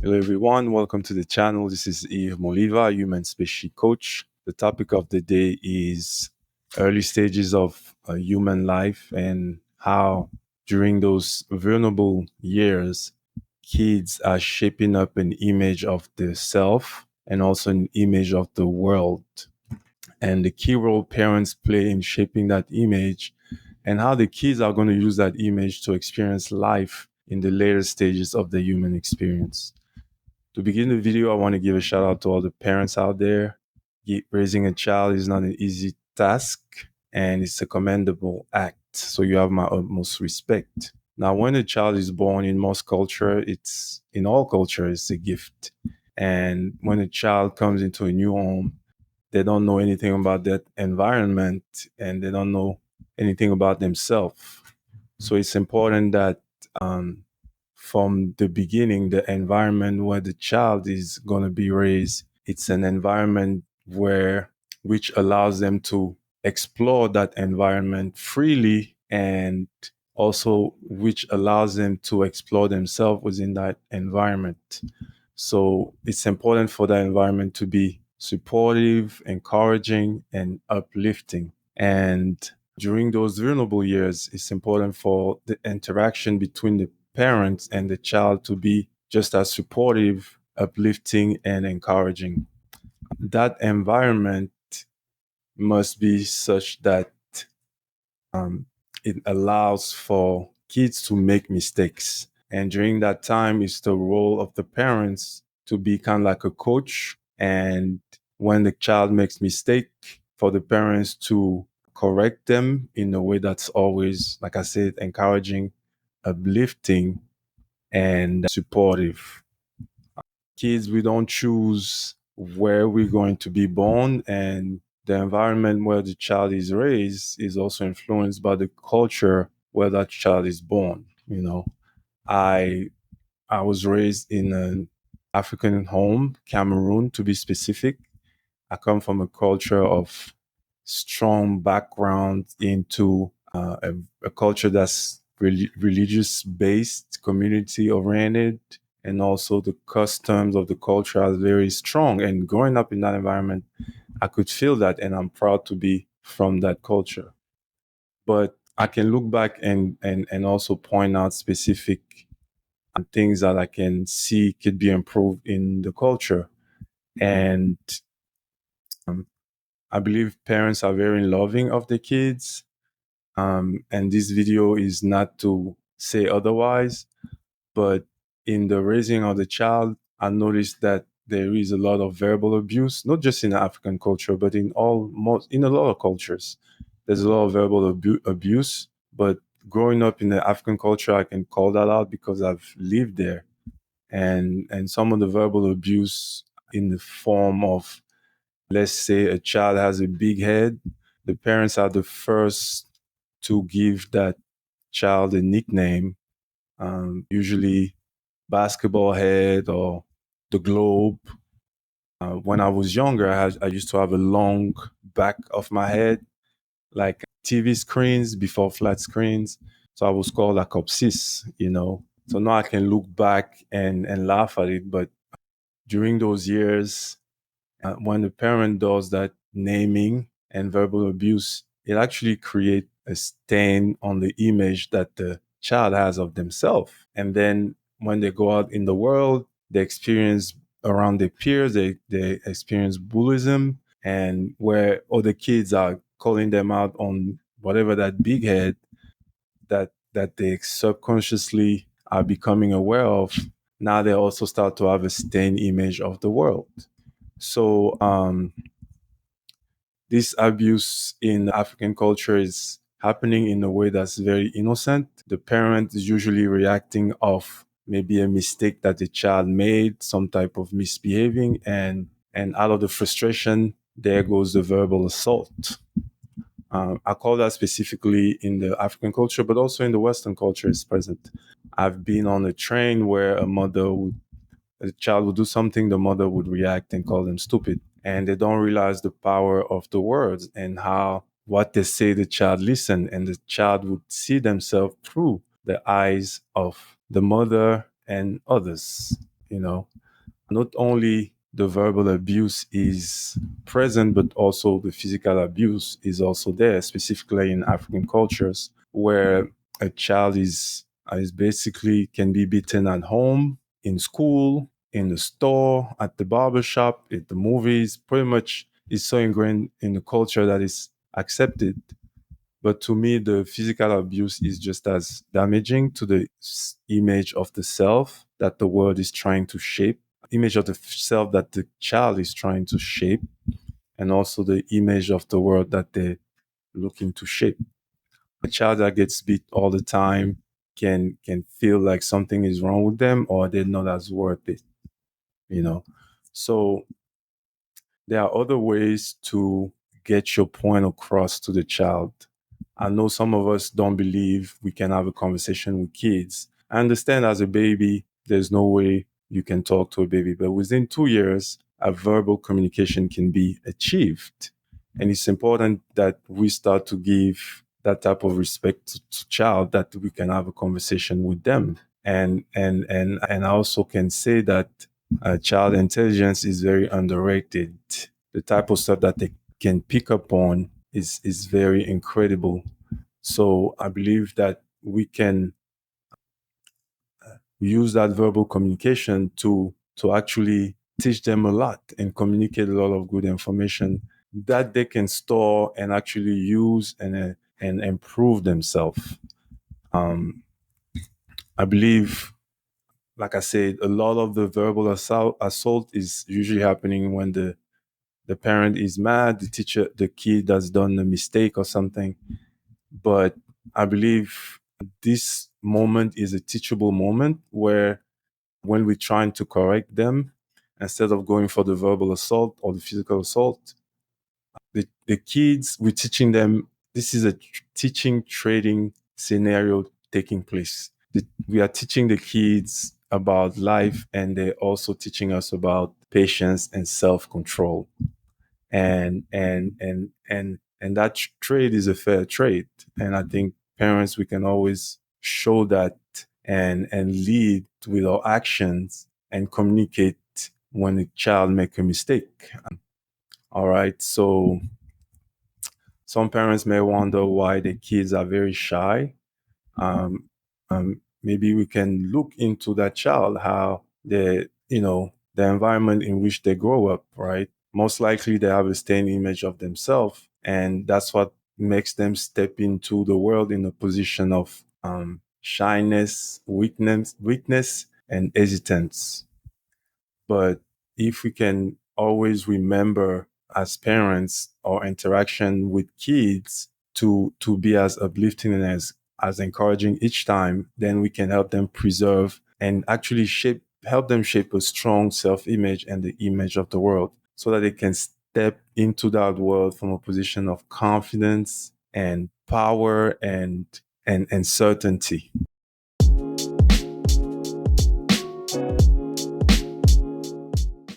Hello, everyone. Welcome to the channel. This is Yves Moliva, human species coach. The topic of the day is early stages of human life and how, during those vulnerable years, kids are shaping up an image of the self and also an image of the world. And the key role parents play in shaping that image and how the kids are going to use that image to experience life in the later stages of the human experience. To begin the video, I want to give a shout out to all the parents out there. Raising a child is not an easy task and it's a commendable act. So you have my utmost respect. Now, when a child is born in most culture, it's in all culture, it's a gift. And when a child comes into a new home, they don't know anything about that environment and they don't know anything about themselves. So it's important that um, from the beginning, the environment where the child is going to be raised, it's an environment where which allows them to explore that environment freely and also which allows them to explore themselves within that environment. So it's important for that environment to be supportive, encouraging, and uplifting. And during those vulnerable years, it's important for the interaction between the parents and the child to be just as supportive, uplifting, and encouraging. That environment must be such that um, it allows for kids to make mistakes. And during that time, it's the role of the parents to be kind of like a coach. And when the child makes mistake, for the parents to correct them in a way that's always, like I said, encouraging, uplifting, and supportive. Kids, we don't choose where we're going to be born, and the environment where the child is raised is also influenced by the culture where that child is born. I I was raised in an African home, Cameroon to be specific. I come from a culture of strong background into a culture that's religious based, community oriented, and also the customs of the culture are very strong. And growing up in that environment, I could feel that, and I'm proud to be from that culture. But I can look back and also point out specific things that I can see could be improved in the culture. And um, I believe parents are very loving of the kids. And this video is not to say otherwise, but in the raising of the child, I noticed that there is a lot of verbal abuse, not just in African culture, but in a lot of cultures. There's a lot of verbal abuse, but growing up in the African culture, I can call that out because I've lived there. And some of the verbal abuse in the form of, let's say a child has a big head, the parents are the first to give that child a nickname, usually basketball head or the globe. When I was younger, I used to have a long back of my head, like TV screens before flat screens. So I was called a copsis. So now I can look back and laugh at it. But during those years, when the parent does that naming and verbal abuse, it actually creates a stain on the image that the child has of themselves. And then when they go out in the world, they experience around their peers, they experience bullying, and where other kids are calling them out on whatever that big head that they subconsciously are becoming aware of. Now they also start to have a stained image of the world. So this abuse in African culture is happening in a way that's very innocent. The parent is usually reacting of maybe a mistake that the child made, some type of misbehaving, and out of the frustration, there goes the verbal assault. I call that specifically in the African culture, but also in the Western culture is present. I've been on a train where a child would do something, the mother would react and call them stupid. And they don't realize the power of the words and how what they say the child listen, and the child would see themselves through the eyes of the mother and others. you know. Not only the verbal abuse is present, but also the physical abuse is also there, specifically in African cultures, where a child is basically can be beaten at home, in school, in the store, at the barber shop, at the movies. Pretty much is so ingrained in the culture that it's accepted. But to me, the physical abuse is just as damaging to the image of the self that the world is trying to shape, image of the self that the child is trying to shape, and also the image of the world that they're looking to shape. A child that gets beat all the time can feel like something is wrong with them or they're not as worth it, you know. So there are other ways to get your point across to the child. I know some of us don't believe we can have a conversation with kids. I understand as a baby, there's no way you can talk to a baby, but within 2 years, a verbal communication can be achieved. And it's important that we start to give that type of respect to child that we can have a conversation with them. And I also can say that child intelligence is very underrated. The type of stuff that they can pick up on is very incredible. So I believe that we can use that verbal communication to actually teach them a lot and communicate a lot of good information that they can store and actually use and improve themselves. Um, I believe, like I said, a lot of the verbal assault is usually happening when the parent is mad, the kid has done a mistake or something. But I believe this moment is a teachable moment where when we're trying to correct them, instead of going for the verbal assault or the physical assault, the kids, we're teaching them this is a teaching trading scenario taking place. We are teaching the kids about life and they're also teaching us about patience and self-control. And that trade is a fair trade. And I think parents, we can always show that and lead with our actions and communicate when a child make a mistake. All right. So some parents may wonder why the kids are very shy. um, Maybe we can look into that child, how the environment in which they grow up, right? Most likely they have a staying image of themselves, and that's what makes them step into the world in a position of shyness, weakness, and hesitance. But if we can always remember as parents our interaction with kids to be as uplifting and as encouraging each time, then we can help them preserve and actually help them shape a strong self-image and the image of the world so that they can step into that world from a position of confidence and power and certainty.